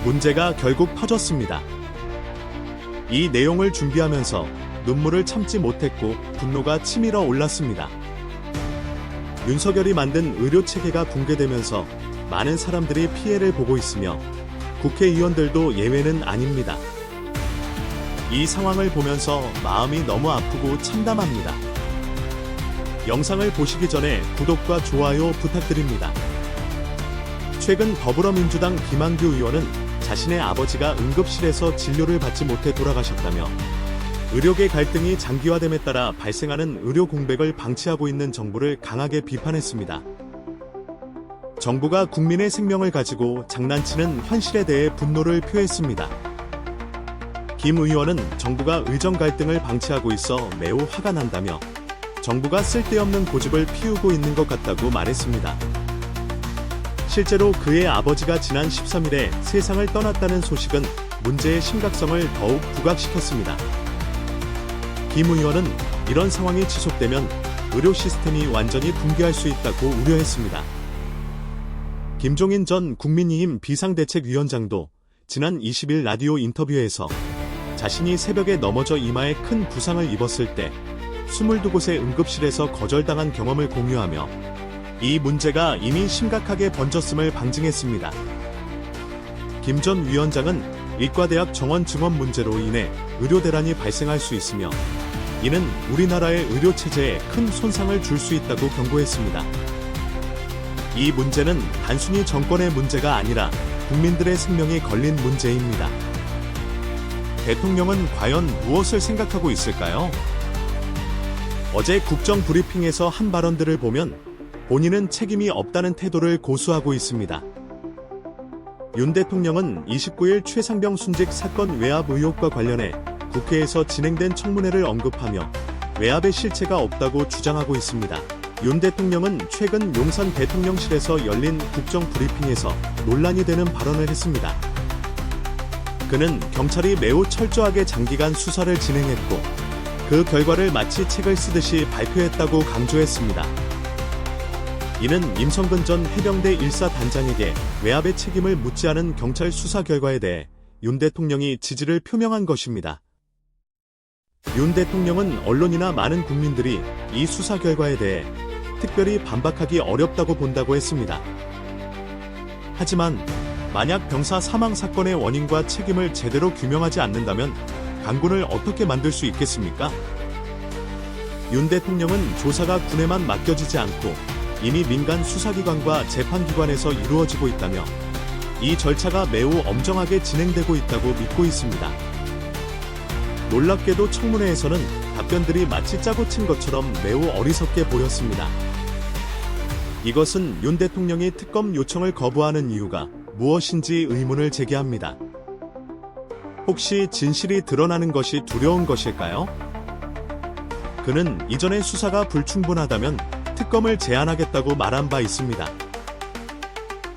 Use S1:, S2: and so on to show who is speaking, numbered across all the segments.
S1: 문제가 결국 터졌습니다. 이 내용을 준비하면서 눈물을 참지 못했고 분노가 치밀어 올랐습니다. 윤석열이 만든 의료체계가 붕괴되면서 많은 사람들이 피해를 보고 있으며 국회의원들도 예외는 아닙니다. 이 상황을 보면서 마음이 너무 아프고 참담합니다. 영상을 보시기 전에 구독과 좋아요 부탁드립니다. 최근 더불어민주당 김한규 의원은 자신의 아버지가 응급실에서 진료를 받지 못해 돌아가셨다며 의료계 갈등이 장기화됨에 따라 발생하는 의료 공백을 방치하고 있는 정부를 강하게 비판했습니다. 정부가 국민의 생명을 가지고 장난치는 현실에 대해 분노를 표했습니다. 김 의원은 정부가 의정 갈등을 방치하고 있어 매우 화가 난다며 정부가 쓸데없는 고집을 피우고 있는 것 같다고 말했습니다. 실제로 그의 아버지가 지난 13일에 세상을 떠났다는 소식은 문제의 심각성을 더욱 부각시켰습니다. 김 의원은 이런 상황이 지속되면 의료 시스템이 완전히 붕괴할 수 있다고 우려했습니다. 김종인 전 국민의힘 비상대책위원장도 지난 20일 라디오 인터뷰에서 자신이 새벽에 넘어져 이마에 큰 부상을 입었을 때 22곳의 응급실에서 거절당한 경험을 공유하며 이 문제가 이미 심각하게 번졌음을 방증했습니다. 김 전 위원장은 의과대학 정원 증원 문제로 인해 의료 대란이 발생할 수 있으며 이는 우리나라의 의료체제에 큰 손상을 줄 수 있다고 경고했습니다. 이 문제는 단순히 정권의 문제가 아니라 국민들의 생명이 걸린 문제입니다. 대통령은 과연 무엇을 생각하고 있을까요? 어제 국정 브리핑에서 한 발언들을 보면 본인은 책임이 없다는 태도를 고수하고 있습니다. 윤 대통령은 29일 최상병 순직 사건 외압 의혹과 관련해 국회에서 진행된 청문회를 언급하며 외압의 실체가 없다고 주장하고 있습니다. 윤 대통령은 최근 용산 대통령실에서 열린 국정 브리핑에서 논란이 되는 발언을 했습니다. 그는 경찰이 매우 철저하게 장기간 수사를 진행했고 그 결과를 마치 책을 쓰듯이 발표했다고 강조했습니다. 이는 임성근 전 해병대 1사 단장에게 외압의 책임을 묻지 않은 경찰 수사 결과에 대해 윤 대통령이 지지를 표명한 것입니다. 윤 대통령은 언론이나 많은 국민들이 이 수사 결과에 대해 특별히 반박하기 어렵다고 본다고 했습니다. 하지만 만약 병사 사망 사건의 원인과 책임을 제대로 규명하지 않는다면 강군을 어떻게 만들 수 있겠습니까? 윤 대통령은 조사가 군에만 맡겨지지 않고 이미 민간 수사기관과 재판기관에서 이루어지고 있다며 이 절차가 매우 엄정하게 진행되고 있다고 믿고 있습니다. 놀랍게도 청문회에서는 답변들이 마치 짜고 친 것처럼 매우 어리석게 보였습니다. 이것은 윤 대통령이 특검 요청을 거부하는 이유가 무엇인지 의문을 제기합니다. 혹시 진실이 드러나는 것이 두려운 것일까요? 그는 이전의 수사가 불충분하다면 특검을 제안하겠다고 말한 바 있습니다.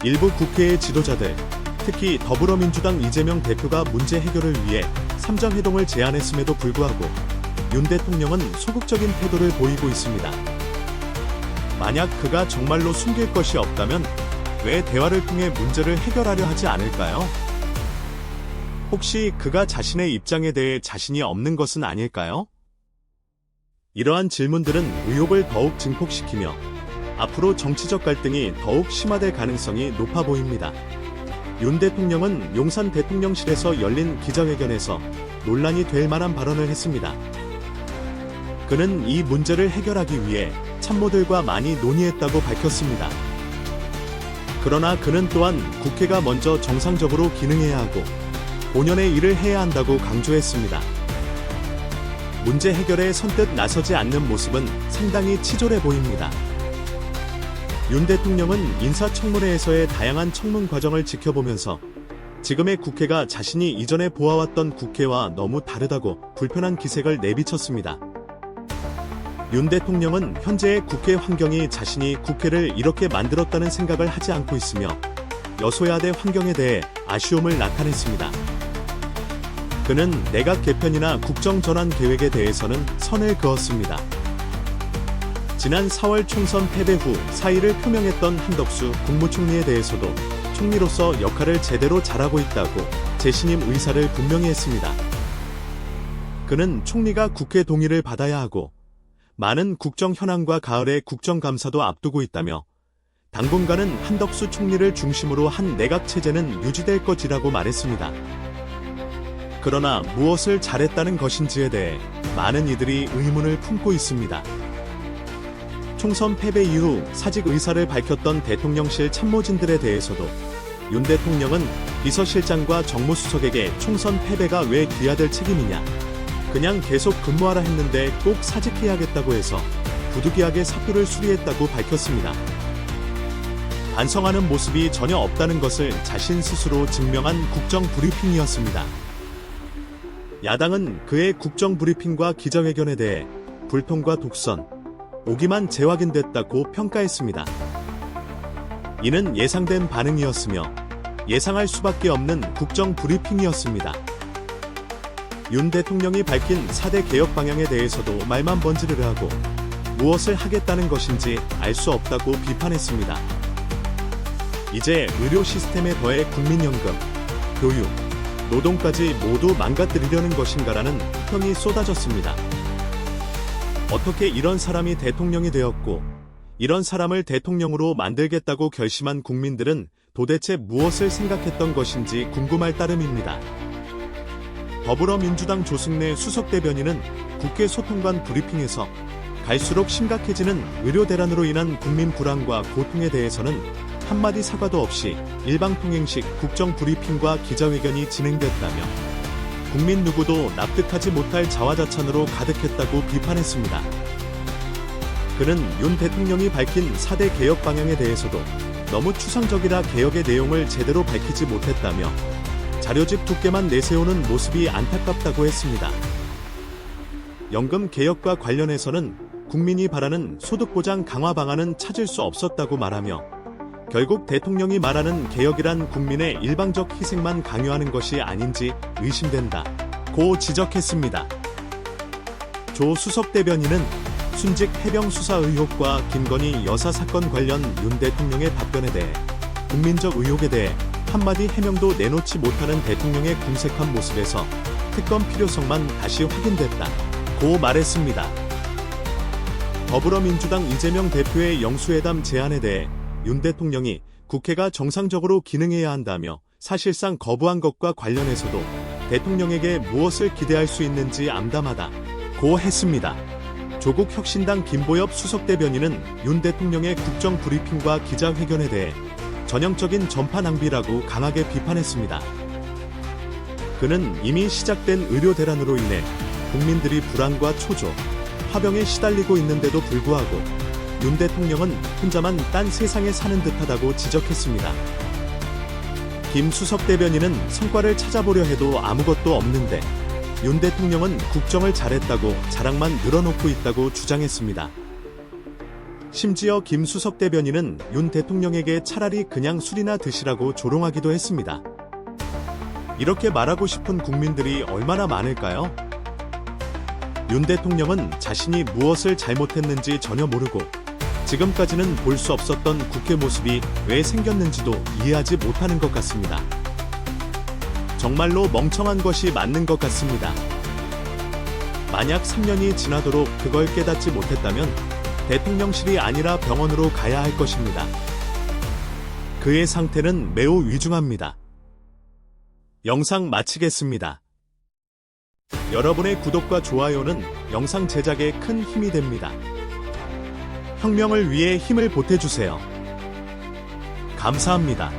S1: 일부 국회의 지도자들, 특히 더불어민주당 이재명 대표가 문제 해결을 위해 삼정회동을 제안했음에도 불구하고 윤 대통령은 소극적인 태도를 보이고 있습니다. 만약 그가 정말로 숨길 것이 없다면 왜 대화를 통해 문제를 해결하려 하지 않을까요? 혹시 그가 자신의 입장에 대해 자신이 없는 것은 아닐까요? 이러한 질문들은 의혹을 더욱 증폭시키며 앞으로 정치적 갈등이 더욱 심화될 가능성이 높아 보입니다. 윤 대통령은 용산 대통령실에서 열린 기자회견에서 논란이 될 만한 발언을 했습니다. 그는 이 문제를 해결하기 위해 참모들과 많이 논의했다고 밝혔습니다. 그러나 그는 또한 국회가 먼저 정상적으로 기능해야 하고 본연의 일을 해야 한다고 강조했습니다. 문제 해결에 선뜻 나서지 않는 모습은 상당히 치졸해 보입니다. 윤 대통령은 인사청문회에서의 다양한 청문 과정을 지켜보면서 지금의 국회가 자신이 이전에 보아왔던 국회와 너무 다르다고 불편한 기색을 내비쳤습니다. 윤 대통령은 현재의 국회 환경이 자신이 국회를 이렇게 만들었다는 생각을 하지 않고 있으며 여소야대 환경에 대해 아쉬움을 나타냈습니다. 그는 내각 개편이나 국정 전환 계획에 대해서는 선을 그었습니다. 지난 4월 총선 패배 후 사의를 표명했던 한덕수 국무총리에 대해서도 총리로서 역할을 제대로 잘하고 있다고 재신임 의사를 분명히 했습니다. 그는 총리가 국회 동의를 받아야 하고 많은 국정 현안과 가을의 국정감사도 앞두고 있다며 당분간은 한덕수 총리를 중심으로 한 내각체제는 유지될 것이라고 말했습니다. 그러나 무엇을 잘했다는 것인지에 대해 많은 이들이 의문을 품고 있습니다. 총선 패배 이후 사직 의사를 밝혔던 대통령실 참모진들에 대해서도 윤 대통령은 비서실장과 정무수석에게 총선 패배가 왜 귀하될 책임이냐, 그냥 계속 근무하라 했는데 꼭 사직해야겠다고 해서 부득이하게 사표를 수리했다고 밝혔습니다. 반성하는 모습이 전혀 없다는 것을 자신 스스로 증명한 국정 브리핑이었습니다. 야당은 그의 국정 브리핑과 기자회견에 대해 불통과 독선, 오기만 재확인됐다고 평가했습니다. 이는 예상된 반응이었으며 예상할 수밖에 없는 국정 브리핑이었습니다. 윤 대통령이 밝힌 4대 개혁 방향에 대해서도 말만 번지르르 하고 무엇을 하겠다는 것인지 알 수 없다고 비판했습니다. 이제 의료 시스템에 더해 국민연금, 교육, 노동까지 모두 망가뜨리려는 것인가라는 평이 쏟아졌습니다. 어떻게 이런 사람이 대통령이 되었고 이런 사람을 대통령으로 만들겠다고 결심한 국민들은 도대체 무엇을 생각했던 것인지 궁금할 따름입니다. 더불어민주당 조승래 수석대변인은 국회 소통관 브리핑에서 갈수록 심각해지는 의료 대란으로 인한 국민 불안과 고통에 대해서는 한마디 사과도 없이 일방통행식 국정 브리핑과 기자회견이 진행됐다며 국민 누구도 납득하지 못할 자화자찬으로 가득했다고 비판했습니다. 그는 윤 대통령이 밝힌 4대 개혁 방향에 대해서도 너무 추상적이라 개혁의 내용을 제대로 밝히지 못했다며 자료집 두께만 내세우는 모습이 안타깝다고 했습니다. 연금 개혁과 관련해서는 국민이 바라는 소득보장 강화 방안은 찾을 수 없었다고 말하며 결국 대통령이 말하는 개혁이란 국민의 일방적 희생만 강요하는 것이 아닌지 의심된다 고 지적했습니다. 조 수석대변인은 순직 해병 수사 의혹과 김건희 여사 사건 관련 윤 대통령의 답변에 대해 국민적 의혹에 대해 한마디 해명도 내놓지 못하는 대통령의 궁색한 모습에서 특검 필요성만 다시 확인됐다 고 말했습니다. 더불어민주당 이재명 대표의 영수회담 제안에 대해 윤 대통령이 국회가 정상적으로 기능해야 한다며 사실상 거부한 것과 관련해서도 대통령에게 무엇을 기대할 수 있는지 암담하다 고 했습니다. 조국 혁신당 김보엽 수석대변인은 윤 대통령의 국정 브리핑과 기자회견에 대해 전형적인 전파 낭비라고 강하게 비판했습니다. 그는 이미 시작된 의료 대란으로 인해 국민들이 불안과 초조, 화병에 시달리고 있는데도 불구하고 윤 대통령은 혼자만 딴 세상에 사는 듯하다고 지적했습니다. 김 수석대변인은 성과를 찾아보려 해도 아무것도 없는데 윤 대통령은 국정을 잘했다고 자랑만 늘어놓고 있다고 주장했습니다. 심지어 김 수석대변인은 윤 대통령에게 차라리 그냥 술이나 드시라고 조롱하기도 했습니다. 이렇게 말하고 싶은 국민들이 얼마나 많을까요? 윤 대통령은 자신이 무엇을 잘못했는지 전혀 모르고 지금까지는 볼 수 없었던 국회 모습이 왜 생겼는지도 이해하지 못하는 것 같습니다. 정말로 멍청한 것이 맞는 것 같습니다. 만약 3년이 지나도록 그걸 깨닫지 못했다면 대통령실이 아니라 병원으로 가야 할 것입니다. 그의 상태는 매우 위중합니다. 영상 마치겠습니다. 여러분의 구독과 좋아요는 영상 제작에 큰 힘이 됩니다. 혁명을 위해 힘을 보태주세요. 감사합니다.